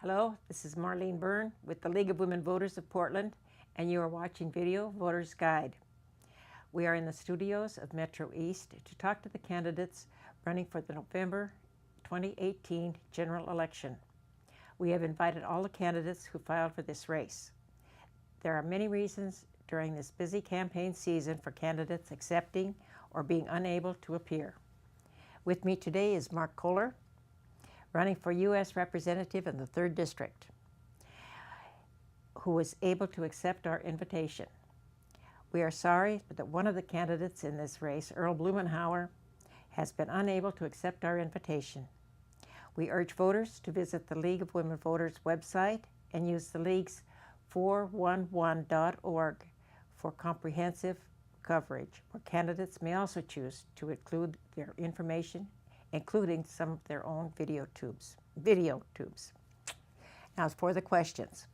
Hello, this is Marlene Byrne with the League of Women Voters of Portland, and you are watching Video Voter's Guide. We are in the studios of MetroEast to talk to the candidates running for the November 2018 general election. We have invited all the candidates who filed for this race. There are many reasons during this busy campaign season for candidates accepting or being unable to appear. With me today is Marc Koller, running for U.S. Representative in the 3rd District, who was able to accept our invitation. We are sorry that one of the candidates in this race, Earl Blumenauer, has been unable to accept our invitation. We urge voters to visit the League of Women Voters website and use the League's 411.org for comprehensive coverage, where candidates may also choose to include their information, including some of their own video tubes. Now for the questions.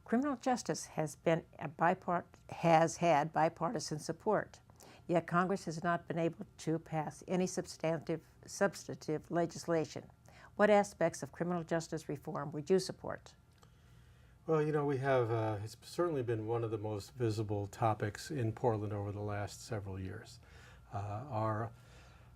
Criminal justice has had bipartisan support, yet Congress has not been able to pass any substantive legislation. What aspects of criminal justice reform would you support? Well, you know, we have, it's certainly been one of the most visible topics in Portland over the last several years.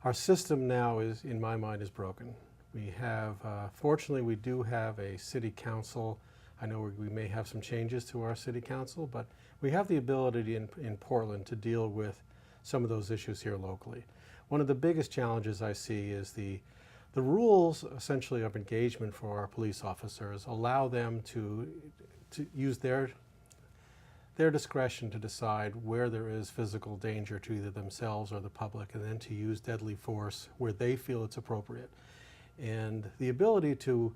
Our system now is, in my mind, is broken. We have, fortunately, we do have a city council. I know we may have some changes to our city council, but we have the ability in Portland to deal with some of those issues here locally. One of the biggest challenges I see is the rules, essentially, of engagement for our police officers allow them to use their discretion to decide where there is physical danger to either themselves or the public, and then to use deadly force where they feel it's appropriate. And the ability to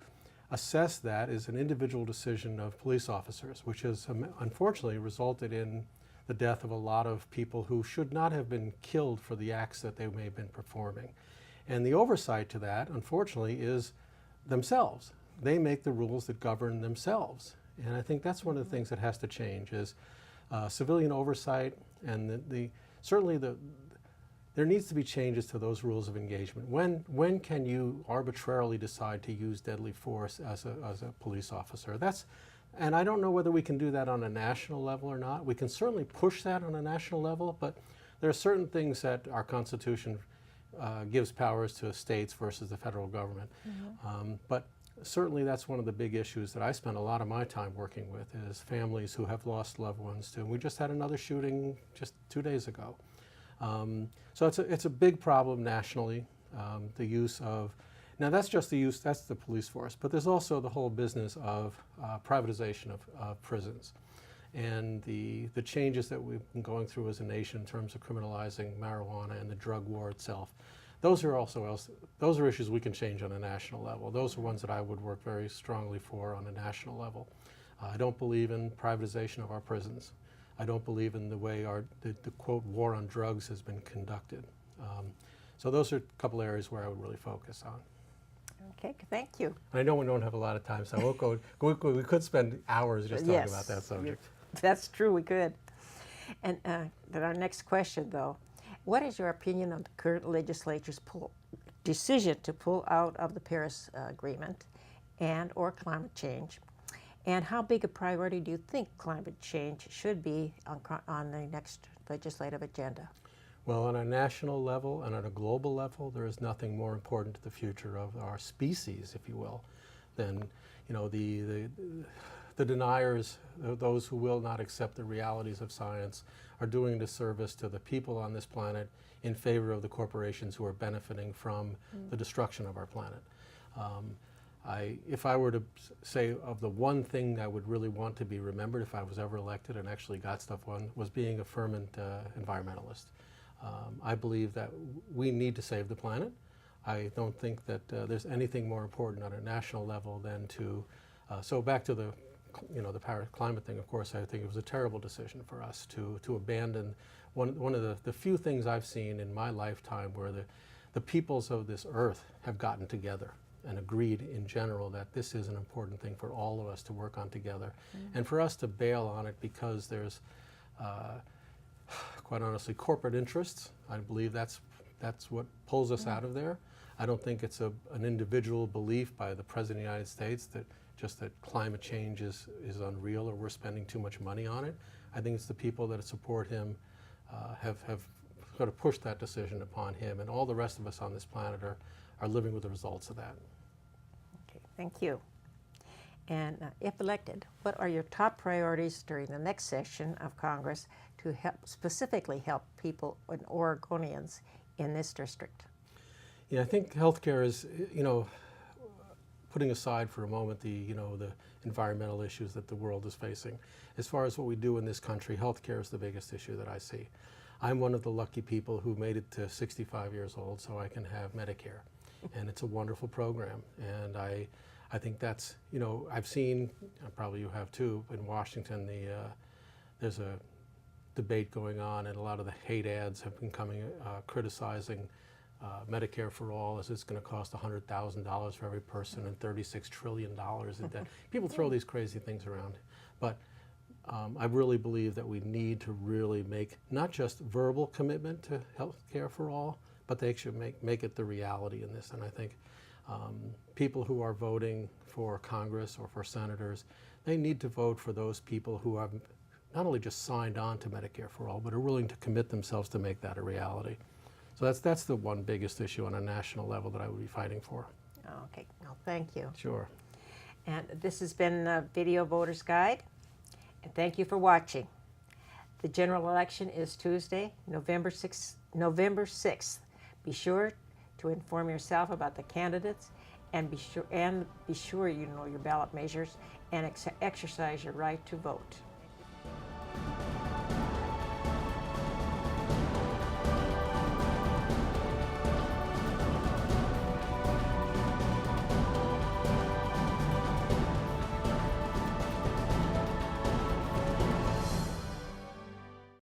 assess that is an individual decision of police officers, which has unfortunately resulted in the death of a lot of people who should not have been killed for the acts that they may have been performing. And the oversight to that, unfortunately, is themselves. They make the rules that govern themselves. And I think that's one of the things that has to change is civilian oversight, and certainly there needs to be changes to those rules of engagement. When can you arbitrarily decide to use deadly force as a police officer? And I don't know whether we can do that on a national level or not. We can certainly push that on a national level, but there are certain things that our Constitution gives powers to states versus the federal government. But certainly that's one of the big issues that I spend a lot of my time working with is families who have lost loved ones too. We just had another shooting just 2 days ago. So it's a big problem nationally, the use of, now that's just the use, that's the police force, but there's also the whole business of privatization of prisons. And the changes that we've been going through as a nation in terms of criminalizing marijuana and the drug war itself, those are issues we can change on a national level. Those are ones that I would work very strongly for on a national level. I don't believe in privatization of our prisons. I don't believe in the way the quote war on drugs has been conducted. So those are a couple areas where I would really focus on. Okay, thank you. I know we don't have a lot of time, so I won't go. We could spend hours just talking about that subject. That's true, we could. And then our next question, though. What is your opinion on the current legislature's decision to pull out of the Paris Agreement or climate change? And how big a priority do you think climate change should be on the next legislative agenda? Well, on a national level and on a global level, there is nothing more important to the future of our species, if you will, than the deniers, those who will not accept the realities of science, are doing a disservice to the people on this planet in favor of the corporations who are benefiting from the destruction of our planet. If I were to say of the one thing I would really want to be remembered if I was ever elected and actually got stuff done, was being a fervent environmentalist. I believe that we need to save the planet. I don't think that there's anything more important on a national level than to, so back to the Paris climate thing, of course, I think it was a terrible decision for us to abandon one of the few things I've seen in my lifetime where the peoples of this earth have gotten together and agreed in general that this is an important thing for all of us to work on together. And for us to bail on it because there's, quite honestly, corporate interests, I believe that's what pulls us out of there. I don't think it's an individual belief by the President of the United States that climate change is unreal or we're spending too much money on it. I think it's the people that support him have sort of pushed that decision upon him, and all the rest of us on this planet are living with the results of that. Okay, thank you. And if elected, what are your top priorities during the next session of Congress to specifically help people and Oregonians in this district? Yeah, I think healthcare is, putting aside for a moment the environmental issues that the world is facing. As far as what we do in this country, healthcare is the biggest issue that I see. I'm one of the lucky people who made it to 65 years old so I can have Medicare. And it's a wonderful program. And I think that's, I've seen, probably you have too, in Washington, there's a debate going on, and a lot of the hate ads have been coming criticizing Medicare for All, as it's going to cost $100,000 for every person and $36 trillion in debt. People throw these crazy things around. But I really believe that we need to really make not just verbal commitment to health care for all, but they should make it the reality in this. And I think people who are voting for Congress or for senators, they need to vote for those people who have not only just signed on to Medicare for All, but are willing to commit themselves to make that a reality. So that's the one biggest issue on a national level that I would be fighting for. Okay, well, thank you. Sure. And this has been Video Voters Guide, and thank you for watching. The general election is Tuesday, November 6th. Be sure to inform yourself about the candidates, and be sure you know your ballot measures and exercise your right to vote.